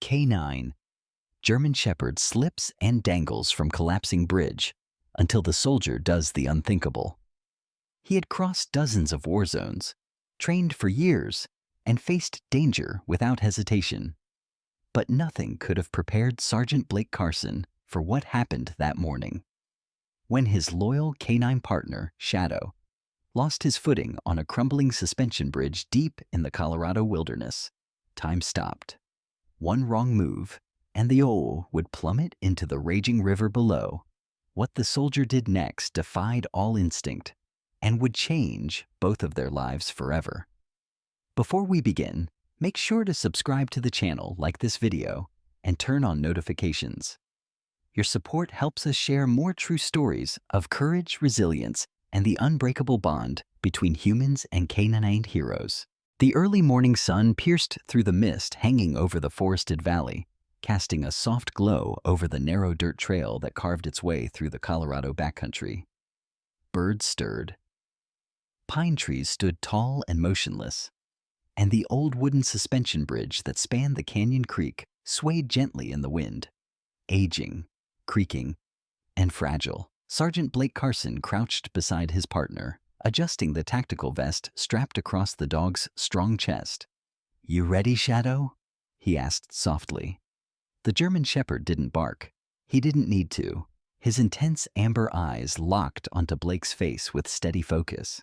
K9, German Shepherd slips and dangles from collapsing bridge until the soldier does the unthinkable. He had crossed dozens of war zones, trained for years, and faced danger without hesitation. But nothing could have prepared Sergeant Blake Carson for what happened that morning. When his loyal canine partner, Shadow, lost his footing on a crumbling suspension bridge deep in the Colorado wilderness, time stopped. One wrong move, and the owl would plummet into the raging river below. What the soldier did next defied all instinct and would change both of their lives forever. Before we begin, make sure to subscribe to the channel, like this video, and turn on notifications. Your support helps us share more true stories of courage, resilience, and the unbreakable bond between humans and canine heroes. The early morning sun pierced through the mist hanging over the forested valley, casting a soft glow over the narrow dirt trail that carved its way through the Colorado backcountry. Birds stirred. Pine trees stood tall and motionless, and the old wooden suspension bridge that spanned the canyon creek swayed gently in the wind. Aging, creaking, and fragile, Sergeant Blake Carson crouched beside his partner, adjusting the tactical vest strapped across the dog's strong chest. "You ready, Shadow?" he asked softly. The German Shepherd didn't bark. He didn't need to. His intense amber eyes locked onto Blake's face with steady focus.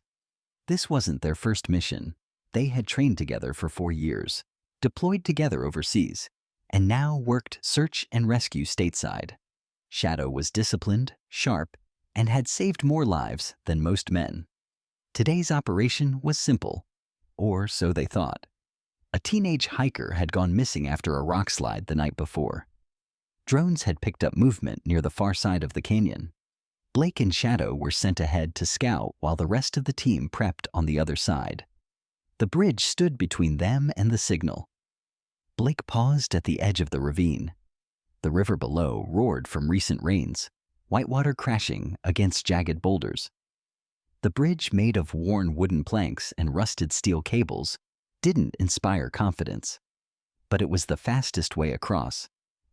This wasn't their first mission. They had trained together for 4 years, deployed together overseas, and now worked search and rescue stateside. Shadow was disciplined, sharp, and had saved more lives than most men. Today's operation was simple, or so they thought. A teenage hiker had gone missing after a rock slide the night before. Drones had picked up movement near the far side of the canyon. Blake and Shadow were sent ahead to scout while the rest of the team prepped on the other side. The bridge stood between them and the signal. Blake paused at the edge of the ravine. The river below roared from recent rains, whitewater crashing against jagged boulders. The bridge, made of worn wooden planks and rusted steel cables, didn't inspire confidence. But it was the fastest way across,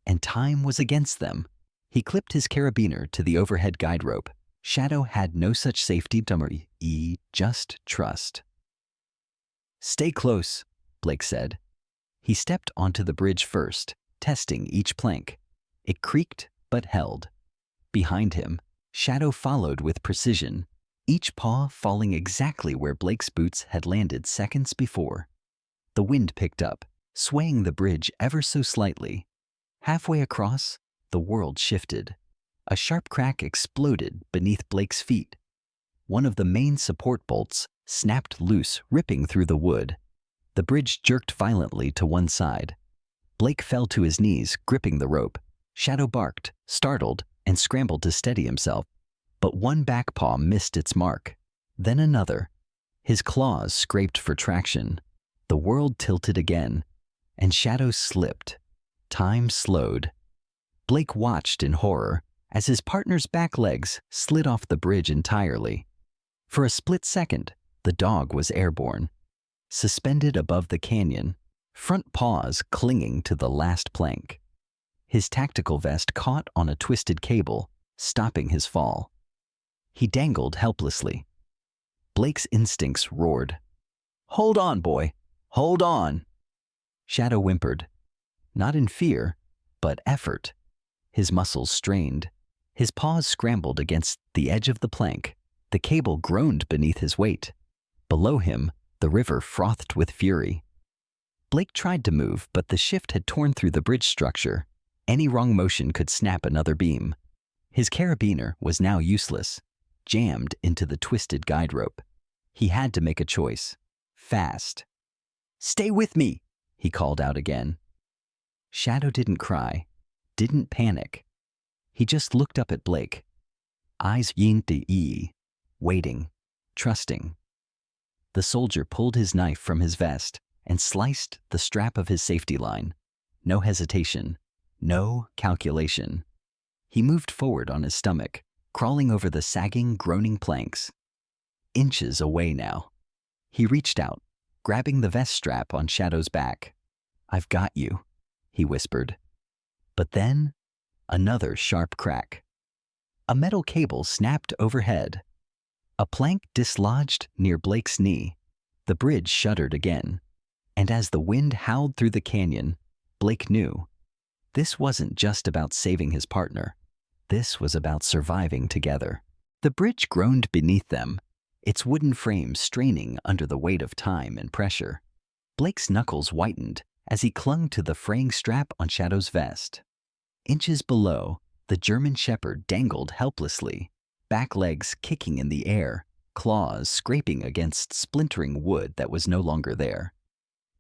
and time was against them. He clipped his carabiner to the overhead guide rope. Shadow had no such safety dummy, just trust. "Stay close," Blake said. He stepped onto the bridge first, testing each plank. It creaked but held. Behind him, Shadow followed with precision, each paw falling exactly where Blake's boots had landed seconds before. The wind picked up, swaying the bridge ever so slightly. Halfway across, the world shifted. A sharp crack exploded beneath Blake's feet. One of the main support bolts snapped loose, ripping through the wood. The bridge jerked violently to one side. Blake fell to his knees, gripping the rope. Shadow barked, startled, and scrambled to steady himself. But one back paw missed its mark. Then another. His claws scraped for traction. The world tilted again, and Shadow slipped. Time slowed. Blake watched in horror as his partner's back legs slid off the bridge entirely. For a split second, the dog was airborne, suspended above the canyon, front paws clinging to the last plank. His tactical vest caught on a twisted cable, stopping his fall. He dangled helplessly. Blake's instincts roared. "Hold on, boy! Hold on!" Shadow whimpered, not in fear, but effort. His muscles strained. His paws scrambled against the edge of the plank. The cable groaned beneath his weight. Below him, the river frothed with fury. Blake tried to move, but the shift had torn through the bridge structure. Any wrong motion could snap another beam. His carabiner was now useless, jammed into the twisted guide rope. He had to make a choice. Fast. "Stay with me," he called out again. Shadow didn't cry, didn't panic. He just looked up at Blake. Eyes yin-to-yi, waiting, trusting. The soldier pulled his knife from his vest and sliced the strap of his safety line. No hesitation, no calculation. He moved forward on his stomach, crawling over the sagging, groaning planks. Inches away now. He reached out, grabbing the vest strap on Shadow's back. "I've got you," he whispered. But then, another sharp crack. A metal cable snapped overhead. A plank dislodged near Blake's knee. The bridge shuddered again. And as the wind howled through the canyon, Blake knew this wasn't just about saving his partner. This was about surviving together. The bridge groaned beneath them, its wooden frame straining under the weight of time and pressure. Blake's knuckles whitened as he clung to the fraying strap on Shadow's vest. Inches below, the German shepherd dangled helplessly, back legs kicking in the air, claws scraping against splintering wood that was no longer there.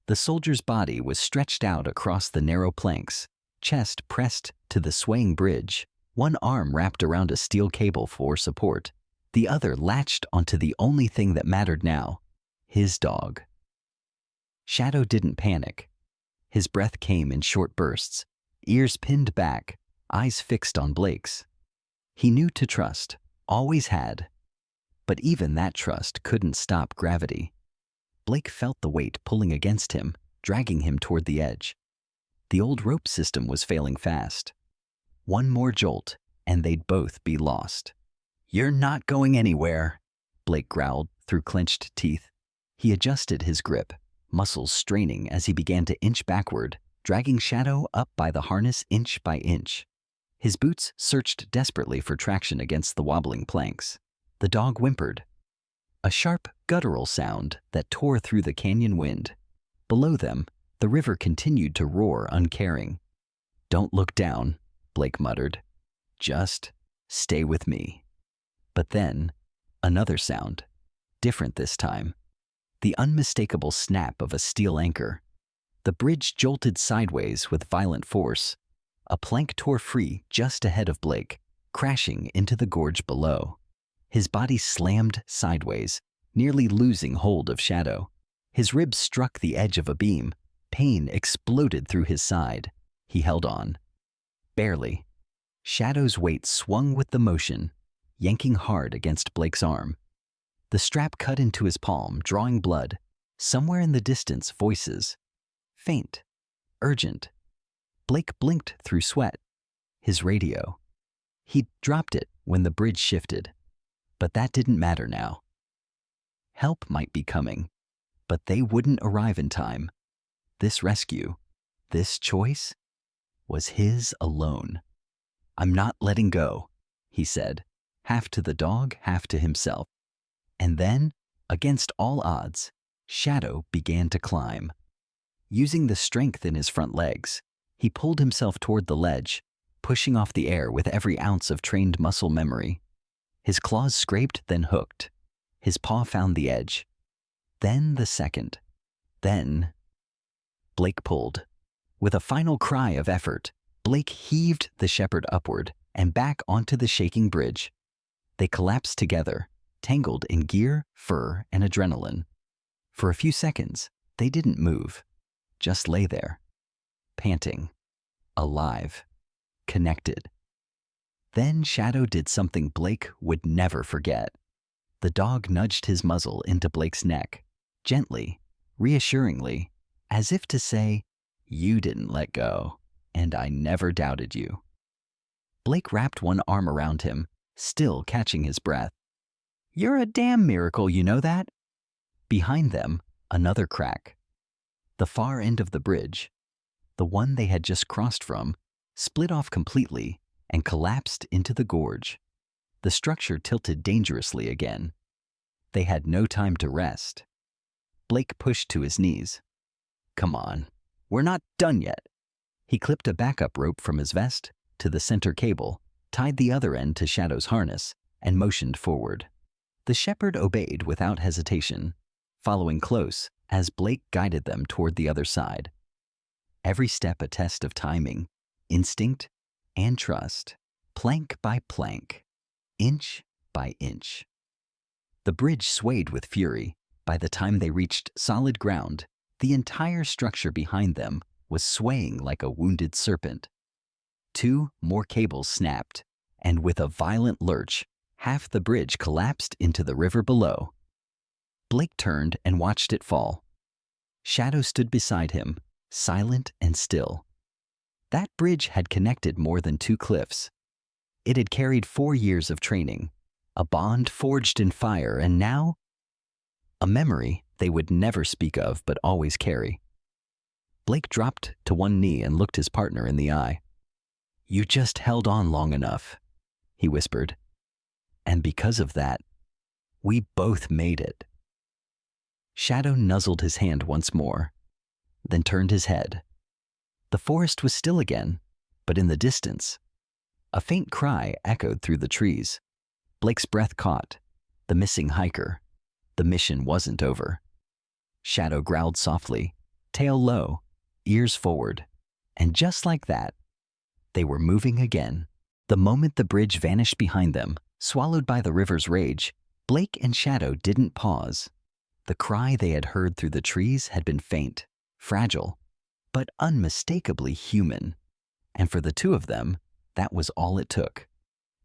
The soldier's body was stretched out across the narrow planks, chest pressed to the swaying bridge, one arm wrapped around a steel cable for support, the other latched onto the only thing that mattered now, his dog. Shadow didn't panic. His breath came in short bursts, ears pinned back, eyes fixed on Blake's. He knew to trust, always had. But even that trust couldn't stop gravity. Blake felt the weight pulling against him, dragging him toward the edge. The old rope system was failing fast. One more jolt, and they'd both be lost. "You're not going anywhere," Blake growled through clenched teeth. He adjusted his grip, muscles straining as he began to inch backward, dragging Shadow up by the harness inch by inch. His boots searched desperately for traction against the wobbling planks. The dog whimpered, a sharp, guttural sound that tore through the canyon wind. Below them, the river continued to roar uncaring. "Don't look down," Blake muttered. "Just stay with me." But then, another sound, different this time. The unmistakable snap of a steel anchor. The bridge jolted sideways with violent force. A plank tore free just ahead of Blake, crashing into the gorge below. His body slammed sideways, nearly losing hold of Shadow. His ribs struck the edge of a beam. Pain exploded through his side. He held on. Barely. Shadow's weight swung with the motion, yanking hard against Blake's arm. The strap cut into his palm, drawing blood. Somewhere in the distance, voices. Faint. Urgent. Blake blinked through sweat. His radio. He'd dropped it when the bridge shifted. But that didn't matter now. Help might be coming, but they wouldn't arrive in time. This rescue, this choice, was his alone. "I'm not letting go," he said, half to the dog, half to himself. And then, against all odds, Shadow began to climb. Using the strength in his front legs, he pulled himself toward the ledge, pushing off the air with every ounce of trained muscle memory. His claws scraped, then hooked. His paw found the edge. Then the second. Then Blake pulled. With a final cry of effort, Blake heaved the shepherd upward and back onto the shaking bridge. They collapsed together, tangled in gear, fur, and adrenaline. For a few seconds, they didn't move, just lay there, panting, alive, connected. Then Shadow did something Blake would never forget. The dog nudged his muzzle into Blake's neck, gently, reassuringly, as if to say, "You didn't let go, and I never doubted you." Blake wrapped one arm around him, still catching his breath. "You're a damn miracle, you know that?" Behind them, another crack. The far end of the bridge, the one they had just crossed from, split off completely and collapsed into the gorge. The structure tilted dangerously again. They had no time to rest. Blake pushed to his knees. "Come on, we're not done yet." He clipped a backup rope from his vest to the center cable, tied the other end to Shadow's harness, and motioned forward. The shepherd obeyed without hesitation, following close as Blake guided them toward the other side. Every step a test of timing, instinct, and trust, plank by plank, inch by inch. The bridge swayed with fury. By the time they reached solid ground, the entire structure behind them was swaying like a wounded serpent. 2 more cables snapped, and with a violent lurch, half the bridge collapsed into the river below. Blake turned and watched it fall. Shadow stood beside him, silent and still. That bridge had connected more than two cliffs. It had carried 4 years of training, a bond forged in fire, and now a memory they would never speak of but always carry. Blake dropped to one knee and looked his partner in the eye. "You just held on long enough," he whispered. "And because of that, we both made it." Shadow nuzzled his hand once more, then turned his head. The forest was still again, but in the distance, a faint cry echoed through the trees. Blake's breath caught. The missing hiker. The mission wasn't over. Shadow growled softly, tail low, ears forward, and just like that, they were moving again. The moment the bridge vanished behind them, swallowed by the river's rage, Blake and Shadow didn't pause. The cry they had heard through the trees had been faint, fragile, but unmistakably human. And for the two of them, that was all it took.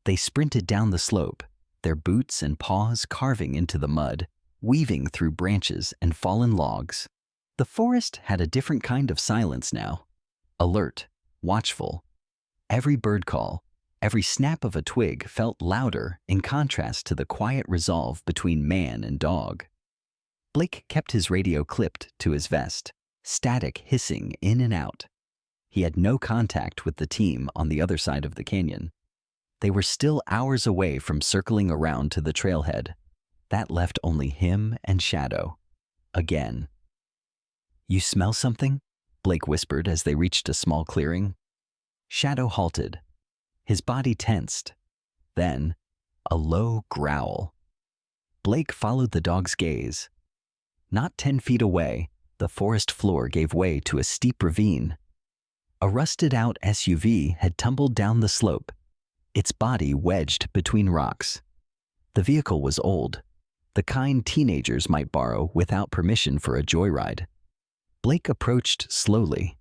They sprinted down the slope, their boots and paws carving into the mud, weaving through branches and fallen logs. The forest had a different kind of silence now. Alert, watchful. Every bird call, every snap of a twig felt louder in contrast to the quiet resolve between man and dog. Blake kept his radio clipped to his vest, static hissing in and out. He had no contact with the team on the other side of the canyon. They were still hours away from circling around to the trailhead. That left only him and Shadow. Again. "You smell something?" Blake whispered as they reached a small clearing. Shadow halted. His body tensed. Then, a low growl. Blake followed the dog's gaze. Not 10 feet away, the forest floor gave way to a steep ravine. A rusted-out SUV had tumbled down the slope, its body wedged between rocks. The vehicle was old, the kind teenagers might borrow without permission for a joyride. Blake approached slowly.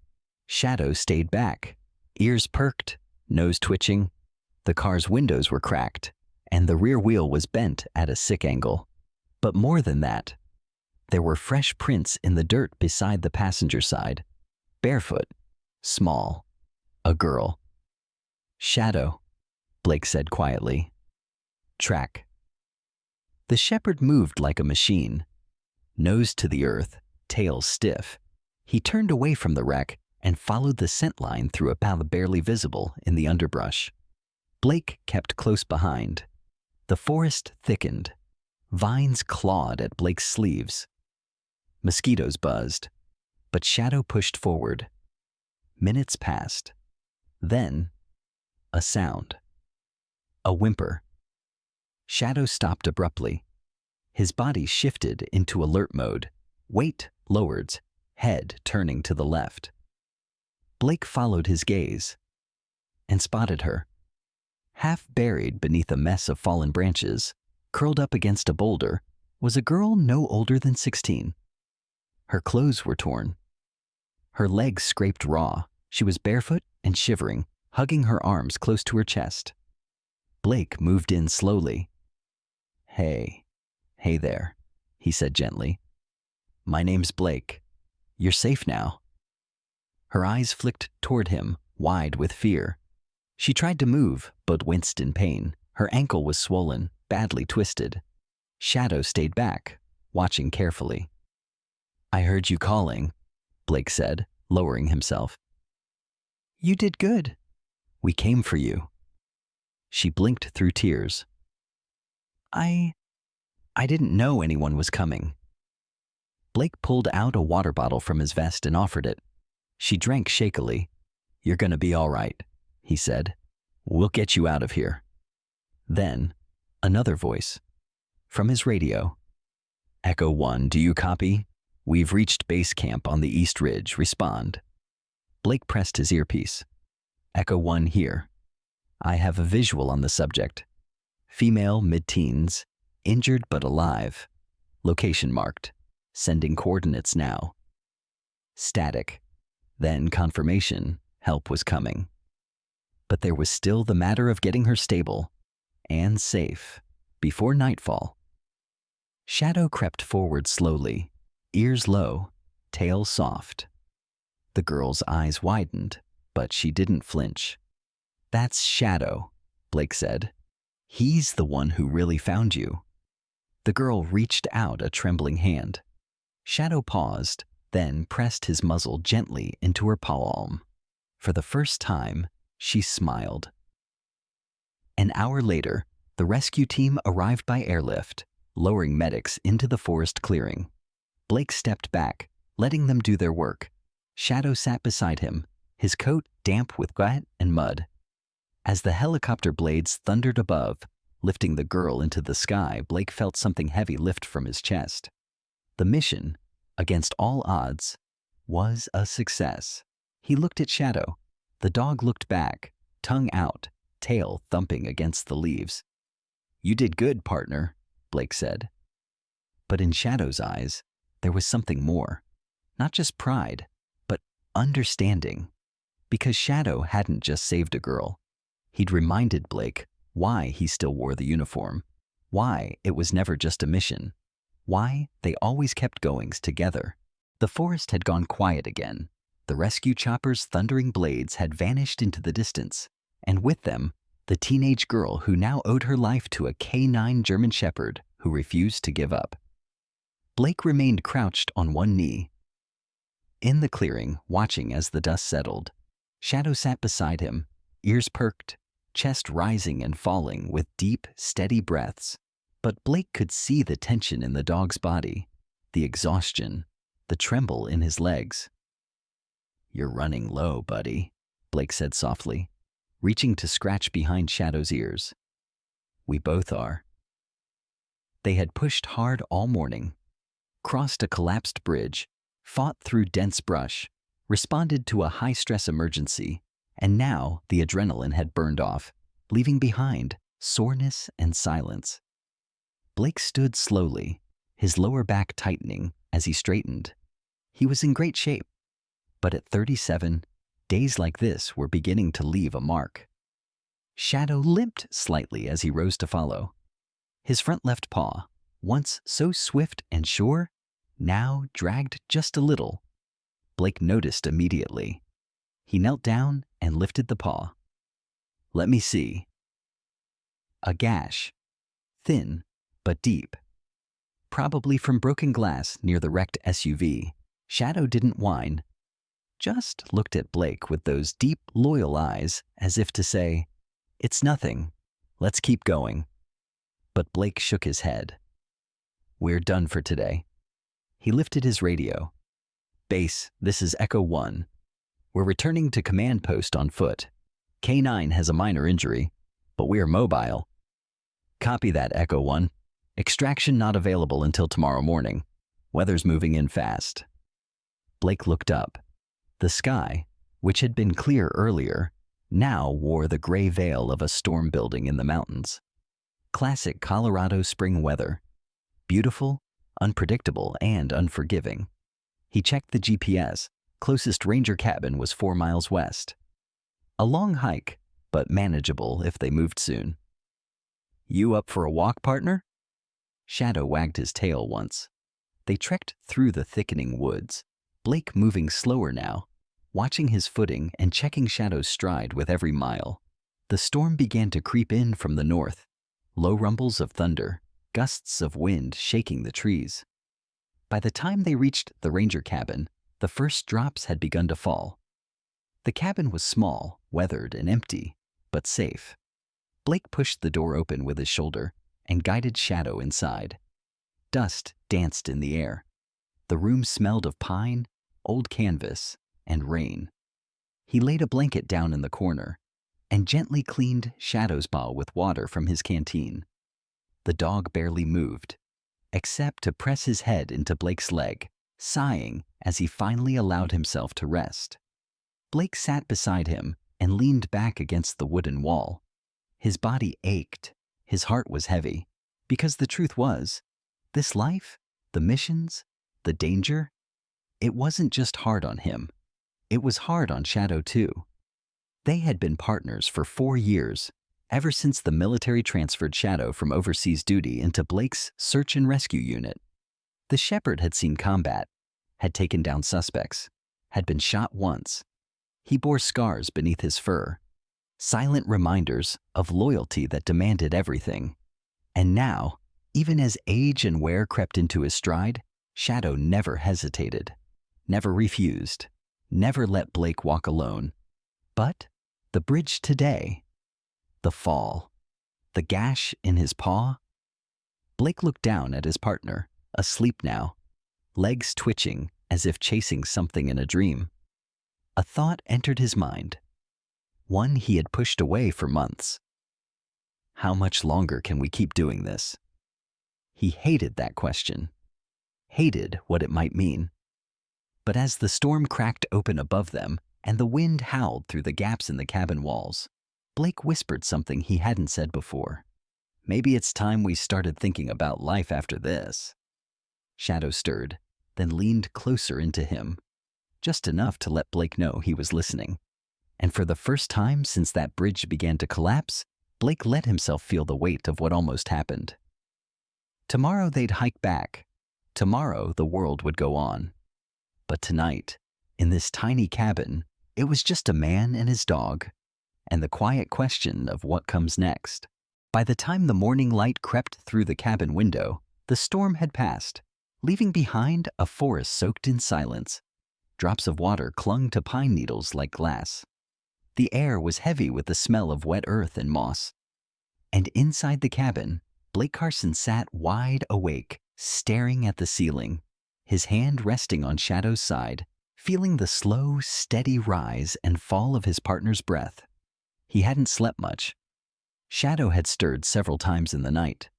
Shadow stayed back, ears perked, nose twitching. The car's windows were cracked, and the rear wheel was bent at a sick angle. But more than that, there were fresh prints in the dirt beside the passenger side. Barefoot, small, a girl. "Shadow," Blake said quietly. "Track." The shepherd moved like a machine, nose to the earth, tail stiff. He turned away from the wreck and followed the scent line through a path barely visible in the underbrush. Blake kept close behind. The forest thickened. Vines clawed at Blake's sleeves. Mosquitoes buzzed, but Shadow pushed forward. Minutes passed. Then, a sound. A whimper. Shadow stopped abruptly. His body shifted into alert mode, weight lowered, head turning to the left. Blake followed his gaze and spotted her. Half buried beneath a mess of fallen branches, curled up against a boulder, was a girl no older than 16. Her clothes were torn. Her legs scraped raw. She was barefoot and shivering, hugging her arms close to her chest. Blake moved in slowly. Hey there," he said gently. "My name's Blake. You're safe now." Her eyes flicked toward him, wide with fear. She tried to move, but winced in pain. Her ankle was swollen, badly twisted. Shadow stayed back, watching carefully. "I heard you calling," Blake said, lowering himself. "You did good. We came for you." She blinked through tears. I didn't know anyone was coming." Blake pulled out a water bottle from his vest and offered it. She drank shakily. "You're gonna be all right," he said. "We'll get you out of here." Then, another voice. From his radio. "Echo 1, do you copy? We've reached base camp on the East Ridge. Respond." Blake pressed his earpiece. "Echo 1 here. I have a visual on the subject. Female, mid-teens, injured but alive. Location marked. Sending coordinates now." Static. Then confirmation. Help was coming. But there was still the matter of getting her stable and safe before nightfall. Shadow crept forward slowly, ears low, tail soft. The girl's eyes widened. but she didn't flinch. "That's Shadow," Blake said. "He's the one who really found you." The girl reached out a trembling hand. Shadow paused, then pressed his muzzle gently into her palm. For the first time, she smiled. An hour later, the rescue team arrived by airlift, lowering medics into the forest clearing. Blake stepped back, letting them do their work. Shadow sat beside him, his coat damp with sweat and mud. As the helicopter blades thundered above, lifting the girl into the sky, Blake felt something heavy lift from his chest. The mission, against all odds, was a success. He looked at Shadow. The dog looked back, tongue out, tail thumping against the leaves. "You did good, partner," Blake said. But in Shadow's eyes, there was something more. Not just pride, but understanding. Because Shadow hadn't just saved a girl. He'd reminded Blake why he still wore the uniform, why it was never just a mission, why they always kept going together. The forest had gone quiet again. The rescue chopper's thundering blades had vanished into the distance, and with them, the teenage girl who now owed her life to a K9 German Shepherd who refused to give up. Blake remained crouched on one knee. In the clearing, watching as the dust settled, Shadow sat beside him, ears perked, chest rising and falling with deep, steady breaths. But Blake could see the tension in the dog's body, the exhaustion, the tremble in his legs. "You're running low, buddy," Blake said softly, reaching to scratch behind Shadow's ears. "We both are." They had pushed hard all morning, crossed a collapsed bridge, fought through dense brush, responded to a high-stress emergency, and now the adrenaline had burned off, leaving behind soreness and silence. Blake stood slowly, his lower back tightening as he straightened. He was in great shape, but at 37, days like this were beginning to leave a mark. Shadow limped slightly as he rose to follow. His front left paw, once so swift and sure, now dragged just a little. Blake noticed immediately. He knelt down and lifted the paw. "Let me see." A gash, thin but deep. Probably from broken glass near the wrecked SUV. Shadow didn't whine, just looked at Blake with those deep, loyal eyes as if to say, "It's nothing, let's keep going." But Blake shook his head. "We're done for today." He lifted his radio. "Base, this is Echo 1. We're returning to command post on foot. K9 has a minor injury, but we are mobile." "Copy that, Echo 1. Extraction not available until tomorrow morning. Weather's moving in fast." Blake looked up. The sky, which had been clear earlier, now wore the gray veil of a storm building in the mountains. Classic Colorado spring weather. Beautiful, unpredictable, and unforgiving. He checked the GPS. Closest ranger cabin was 4 miles west. A long hike, but manageable if they moved soon. "You up for a walk, partner?" Shadow wagged his tail once. They trekked through the thickening woods, Blake moving slower now, watching his footing and checking Shadow's stride with every mile. The storm began to creep in from the north, low rumbles of thunder, gusts of wind shaking the trees. By the time they reached the ranger cabin, the first drops had begun to fall. The cabin was small, weathered, and empty, but safe. Blake pushed the door open with his shoulder and guided Shadow inside. Dust danced in the air. The room smelled of pine, old canvas, and rain. He laid a blanket down in the corner and gently cleaned Shadow's paw with water from his canteen. The dog barely moved, except to press his head into Blake's leg, sighing as he finally allowed himself to rest. Blake sat beside him and leaned back against the wooden wall. His body ached, his heart was heavy, because the truth was, this life, the missions, the danger, it wasn't just hard on him. It was hard on Shadow too. They had been partners for 4 years, ever since the military transferred Shadow from overseas duty into Blake's search and rescue unit. The Shepherd had seen combat, had taken down suspects, had been shot once. He bore scars beneath his fur, silent reminders of loyalty that demanded everything. And now, even as age and wear crept into his stride, Shadow never hesitated, never refused, never let Blake walk alone. But the bridge today, the fall, the gash in his paw. Blake looked down at his partner, asleep now, legs twitching as if chasing something in a dream. A thought entered his mind, one he had pushed away for months. How much longer can we keep doing this? He hated that question, hated what it might mean. But as the storm cracked open above them and the wind howled through the gaps in the cabin walls, Blake whispered something he hadn't said before. Maybe it's time we started thinking about life after this. Shadow stirred, then leaned closer into him, just enough to let Blake know he was listening. And for the first time since that bridge began to collapse, Blake let himself feel the weight of what almost happened. Tomorrow they'd hike back. Tomorrow the world would go on. But tonight, in this tiny cabin, it was just a man and his dog, and the quiet question of what comes next. By the time the morning light crept through the cabin window, the storm had passed, leaving behind a forest soaked in silence. Drops of water clung to pine needles like glass. The air was heavy with the smell of wet earth and moss. And inside the cabin, Blake Carson sat wide awake, staring at the ceiling, his hand resting on Shadow's side, feeling the slow, steady rise and fall of his partner's breath. He hadn't slept much. Shadow had stirred several times in the night,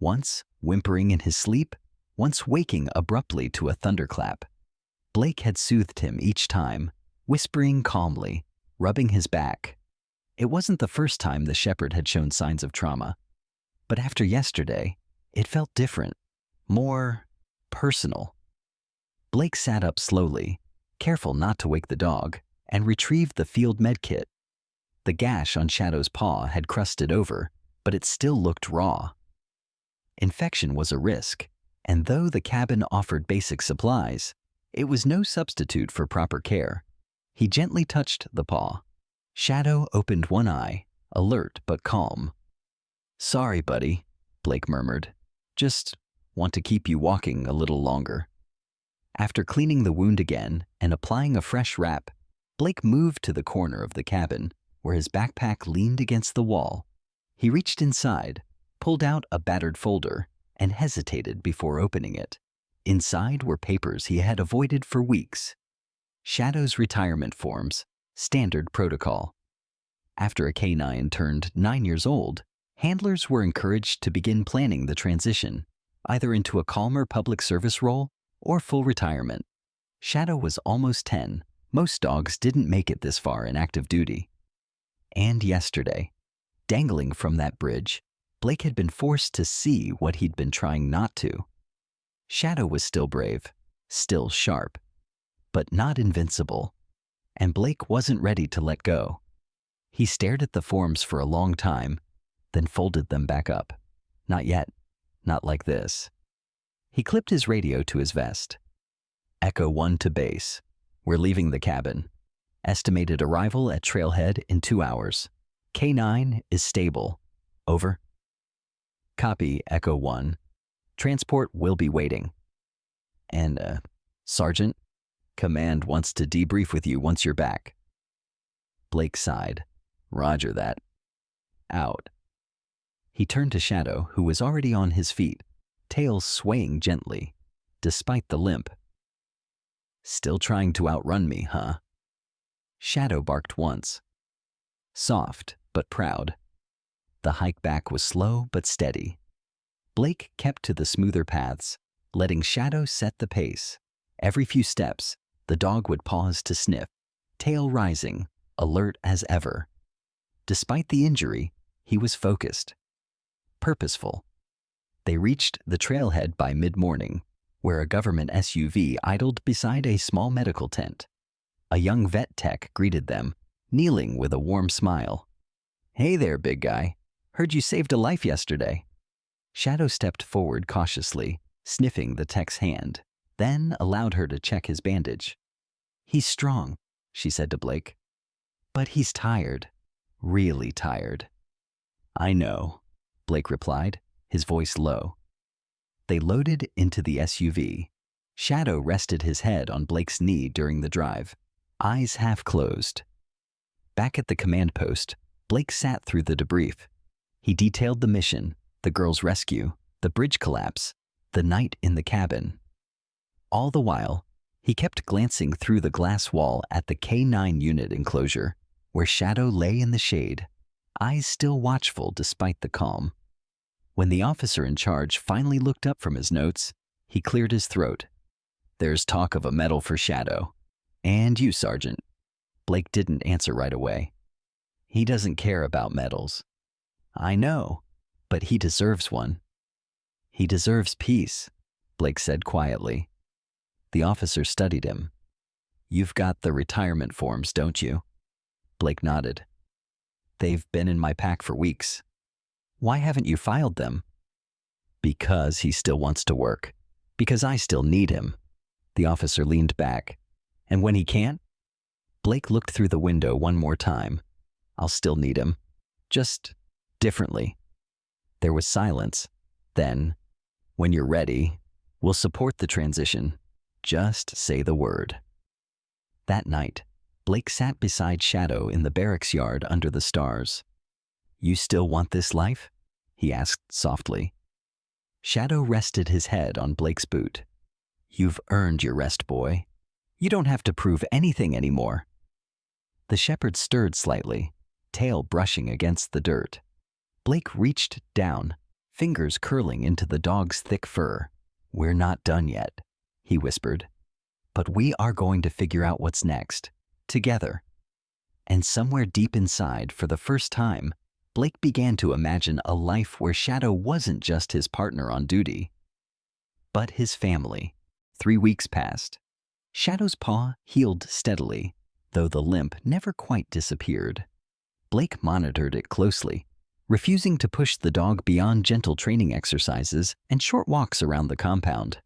once whimpering in his sleep, once waking abruptly to a thunderclap. Blake had soothed him each time, whispering calmly, rubbing his back. It wasn't the first time the shepherd had shown signs of trauma. But after yesterday, it felt different, more personal. Blake sat up slowly, careful not to wake the dog, and retrieved the field med kit. The gash on Shadow's paw had crusted over, but it still looked raw. Infection was a risk, and though the cabin offered basic supplies, it was no substitute for proper care. He gently touched the paw. Shadow opened one eye, alert but calm. "Sorry, buddy," Blake murmured. "Just want to keep you walking a little longer." After cleaning the wound again and applying a fresh wrap, Blake moved to the corner of the cabin, where his backpack leaned against the wall. He reached inside, pulled out a battered folder, and hesitated before opening it. Inside were papers he had avoided for weeks. Shadow's retirement forms, standard protocol. After a canine turned 9 years old, handlers were encouraged to begin planning the transition, either into a calmer public service role or full retirement. Shadow was almost 10. Most dogs didn't make it this far in active duty. And yesterday, dangling from that bridge, Blake had been forced to see what he'd been trying not to. Shadow was still brave, still sharp, but not invincible, and Blake wasn't ready to let go. He stared at the forms for a long time, then folded them back up. Not yet, not like this. He clipped his radio to his vest. Echo 1 to base. We're leaving the cabin. Estimated arrival at Trailhead in 2 hours. K9 is stable. Over. Copy, Echo 1. Transport will be waiting. And, Sergeant, Command wants to debrief with you once you're back. Blake sighed. Roger that. Out. He turned to Shadow, who was already on his feet, tail swaying gently, despite the limp. Still trying to outrun me, huh? Shadow barked once. Soft, but proud. The hike back was slow but steady. Blake kept to the smoother paths, letting Shadow set the pace. Every few steps, the dog would pause to sniff, tail rising, alert as ever. Despite the injury, he was focused, purposeful. They reached the trailhead by mid-morning, where a government SUV idled beside a small medical tent. A young vet tech greeted them, kneeling with a warm smile. "Hey there, big guy. Heard you saved a life yesterday." Shadow stepped forward cautiously, sniffing the tech's hand, then allowed her to check his bandage. "He's strong. she said to Blake. But he's tired. Really tired. I know, Blake replied, his voice low. They loaded into the SUV. Shadow rested his head on Blake's knee during the drive, eyes half closed. Back at the command post, Blake sat through the debrief. He detailed the mission, the girl's rescue, the bridge collapse, the night in the cabin. All the while, he kept glancing through the glass wall at the K9 unit enclosure, where Shadow lay in the shade, eyes still watchful despite the calm. When the officer in charge finally looked up from his notes, he cleared his throat. There's talk of a medal for Shadow. And you, Sergeant. Blake didn't answer right away. He doesn't care about medals. I know, but he deserves one. He deserves peace, Blake said quietly. The officer studied him. You've got the retirement forms, don't you? Blake nodded. They've been in my pack for weeks. Why haven't you filed them? Because he still wants to work. Because I still need him. The officer leaned back. And when he can't? Blake looked through the window one more time. I'll still need him. Just differently. There was silence. Then, when you're ready, we'll support the transition. Just say the word. That night, Blake sat beside Shadow in the barracks yard under the stars. You still want this life? He asked softly. Shadow rested his head on Blake's boot. You've earned your rest, boy. You don't have to prove anything anymore. The shepherd stirred slightly, tail brushing against the dirt. Blake reached down, fingers curling into the dog's thick fur. We're not done yet, he whispered. But we are going to figure out what's next, together. And somewhere deep inside, for the first time, Blake began to imagine a life where Shadow wasn't just his partner on duty, but his family. 3 weeks passed. Shadow's paw healed steadily, though the limp never quite disappeared. Blake monitored it closely, refusing to push the dog beyond gentle training exercises and short walks around the compound.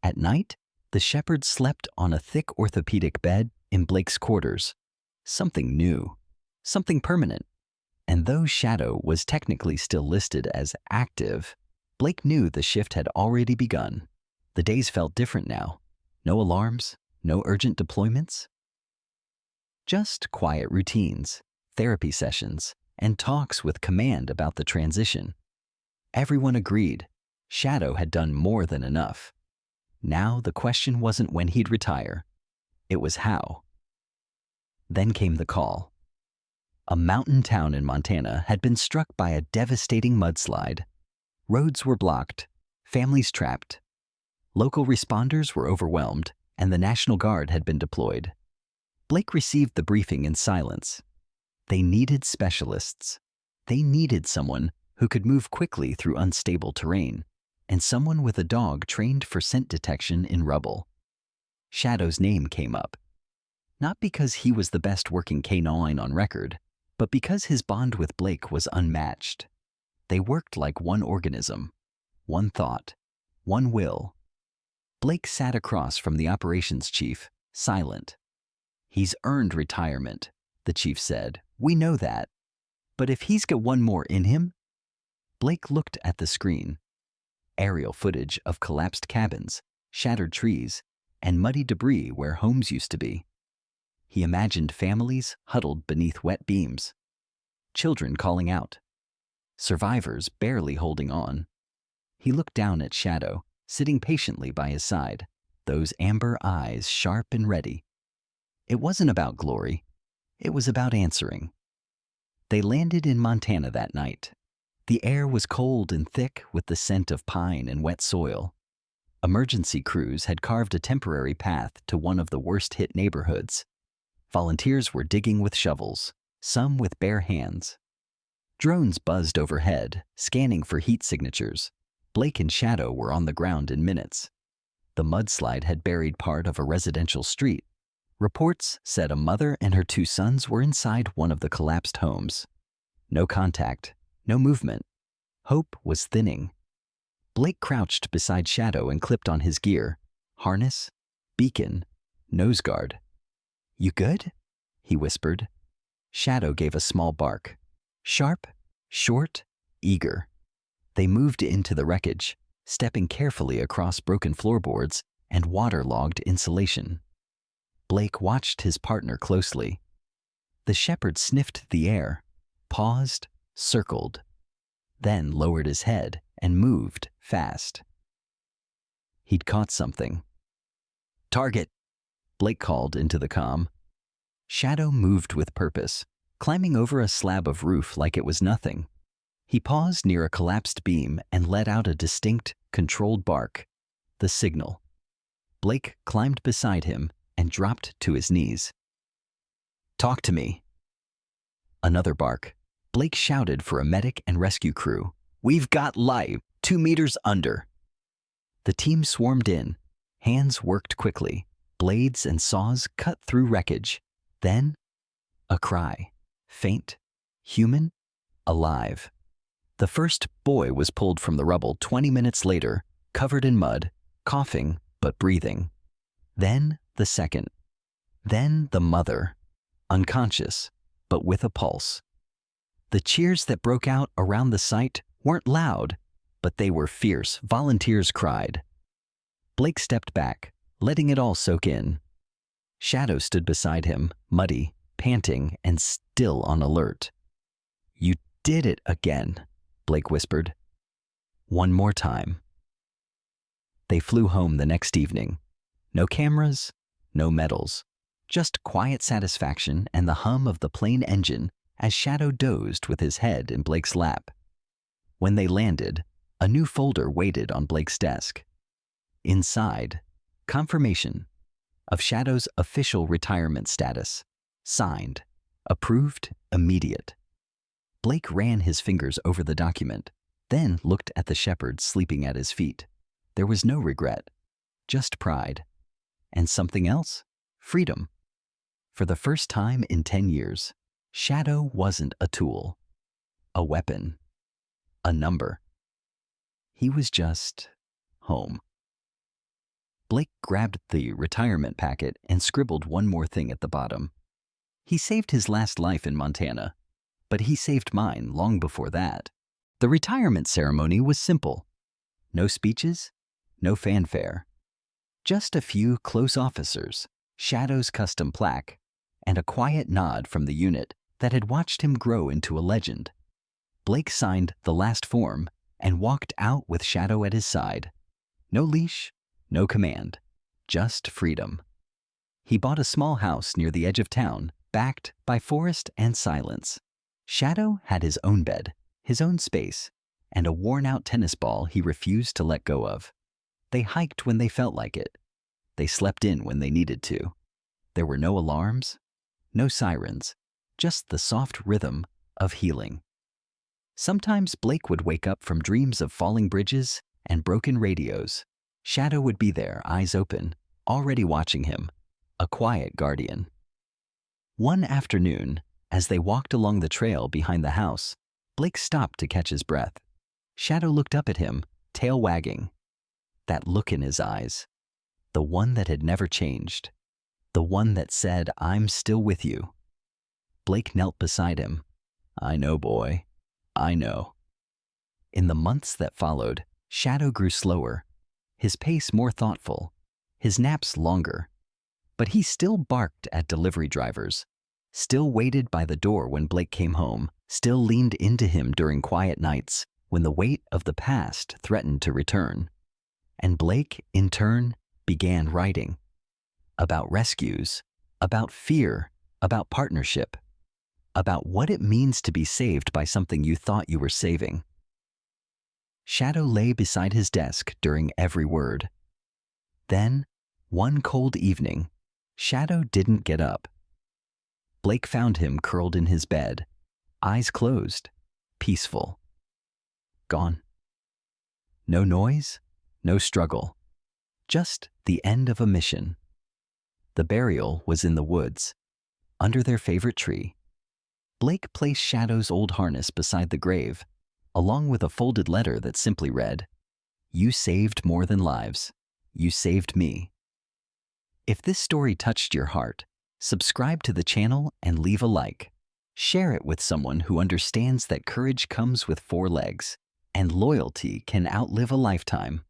At night, the shepherd slept on a thick orthopedic bed in Blake's quarters. Something new, something permanent. And though Shadow was technically still listed as active, Blake knew the shift had already begun. The days felt different now. No alarms, no urgent deployments. Just quiet routines, therapy sessions, and talks with command about the transition. Everyone agreed. Shadow had done more than enough. Now the question wasn't when he'd retire. It was how. Then came the call. A mountain town in Montana had been struck by a devastating mudslide. Roads were blocked, families trapped. Local responders were overwhelmed, and the National Guard had been deployed. Blake received the briefing in silence. They needed specialists. They needed someone who could move quickly through unstable terrain, and someone with a dog trained for scent detection in rubble. Shadow's name came up. Not because he was the best working canine on record, but because his bond with Blake was unmatched. They worked like one organism, one thought, one will. Blake sat across from the operations chief, silent. He's earned retirement, the chief said. We know that. But if he's got one more in him? Blake looked at the screen. Aerial footage of collapsed cabins, shattered trees, and muddy debris where homes used to be. He imagined families huddled beneath wet beams, children calling out, survivors barely holding on. He looked down at Shadow, sitting patiently by his side, those amber eyes sharp and ready. It wasn't about glory. It was about answering. They landed in Montana that night. The air was cold and thick with the scent of pine and wet soil. Emergency crews had carved a temporary path to one of the worst-hit neighborhoods. Volunteers were digging with shovels, some with bare hands. Drones buzzed overhead, scanning for heat signatures. Blake and Shadow were on the ground in minutes. The mudslide had buried part of a residential street. Reports said a mother and her 2 sons were inside one of the collapsed homes. No contact, no movement. Hope was thinning. Blake crouched beside Shadow and clipped on his gear, harness, beacon, nose guard. "You good?" he whispered. Shadow gave a small bark. Sharp, short, eager. They moved into the wreckage, stepping carefully across broken floorboards and waterlogged insulation. Blake watched his partner closely. The shepherd sniffed the air, paused, circled, then lowered his head and moved fast. He'd caught something. "Target," Blake called into the comm. Shadow moved with purpose, climbing over a slab of roof like it was nothing. He paused near a collapsed beam and let out a distinct, controlled bark. The signal. Blake climbed beside him and dropped to his knees. "Talk to me." Another bark. Blake shouted for a medic and rescue crew. "We've got light, 2 meters under." The team swarmed in. Hands worked quickly. Blades and saws cut through wreckage. Then, a cry. Faint, human, alive. The first boy was pulled from the rubble 20 minutes later, covered in mud, coughing but breathing. Then the second. Then the mother, unconscious, but with a pulse. The cheers that broke out around the site weren't loud, but they were fierce. Volunteers cried. Blake stepped back, letting it all soak in. Shadow stood beside him, muddy, panting, and still on alert. "You did it again," Blake whispered. "One more time." They flew home the next evening. No cameras, no medals, just quiet satisfaction and the hum of the plane engine as Shadow dozed with his head in Blake's lap. When they landed, a new folder waited on Blake's desk. Inside, confirmation of Shadow's official retirement status. Signed, approved, immediate. Blake ran his fingers over the document, then looked at the shepherd sleeping at his feet. There was no regret, just pride. And something else? Freedom. For the first time in 10 years, Shadow wasn't a tool, a weapon, a number. He was just home. Blake grabbed the retirement packet and scribbled one more thing at the bottom. He saved his last life in Montana, but he saved mine long before that. The retirement ceremony was simple. No speeches, no fanfare. Just a few close officers, Shadow's custom plaque, and a quiet nod from the unit that had watched him grow into a legend. Blake signed the last form and walked out with Shadow at his side. No leash, no command, just freedom. He bought a small house near the edge of town, backed by forest and silence. Shadow had his own bed, his own space, and a worn-out tennis ball he refused to let go of. They hiked when they felt like it. They slept in when they needed to. There were no alarms, no sirens, just the soft rhythm of healing. Sometimes Blake would wake up from dreams of falling bridges and broken radios. Shadow would be there, eyes open, already watching him, a quiet guardian. One afternoon, as they walked along the trail behind the house, Blake stopped to catch his breath. Shadow looked up at him, tail wagging. That look in his eyes, the one that had never changed, the one that said, "I'm still with you." Blake knelt beside him. "I know, boy. I know." In the months that followed, Shadow grew slower, his pace more thoughtful, his naps longer. But he still barked at delivery drivers, still waited by the door when Blake came home, still leaned into him during quiet nights when the weight of the past threatened to return. And Blake, in turn, began writing. About rescues, about fear, about partnership, about what it means to be saved by something you thought you were saving. Shadow lay beside his desk during every word. Then, one cold evening, Shadow didn't get up. Blake found him curled in his bed, eyes closed, peaceful. Gone. No noise, no struggle, just the end of a mission. The burial was in the woods, under their favorite tree. Blake placed Shadow's old harness beside the grave, along with a folded letter that simply read, "You saved more than lives. You saved me." If this story touched your heart, Subscribe to the channel and leave a like. Share it with someone who understands that courage comes with 4 legs and loyalty can outlive a lifetime.